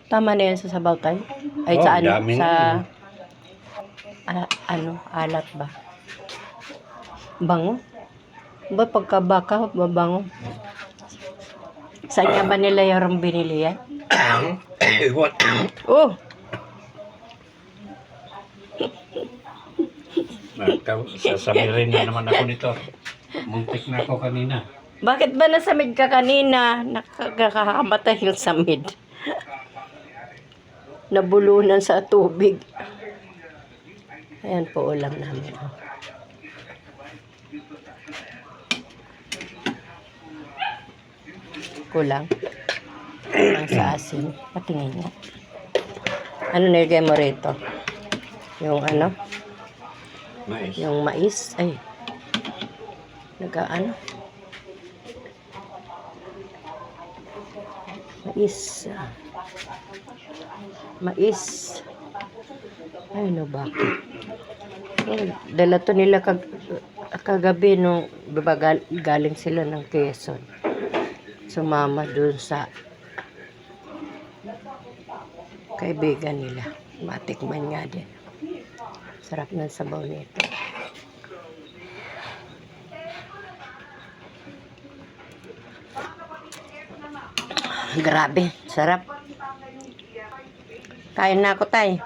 Tama na yan sa sabaw tayo. Ay, Oh, sa ano? dami Sa, na alat ba? Bango? Ba, pagkabaka, mabango. Saan nga ba nila yung binili yan? What? Oh! Sasabihin na naman ako nito. Muntik na ako kanina. Bakit ba nasamid ka kanina? Nakakamatay yung samid. Nabulunan sa tubig. Ayan po ulam namin. Kulang. Kulang sa asin. Patingin niya. Ano nilagay mo rito? Yung ano? Mais. Yung mais. Ay. Nag-ano? Mais. Mais. Ay, no, bakit? Oh, dala to nila kagabi nung galing sila ng Quezon. Sumama dun sa kaibigan nila. Matikman nga din. Sarap ng sabaw nito. Grabe, sarap. Kain na ako, tay.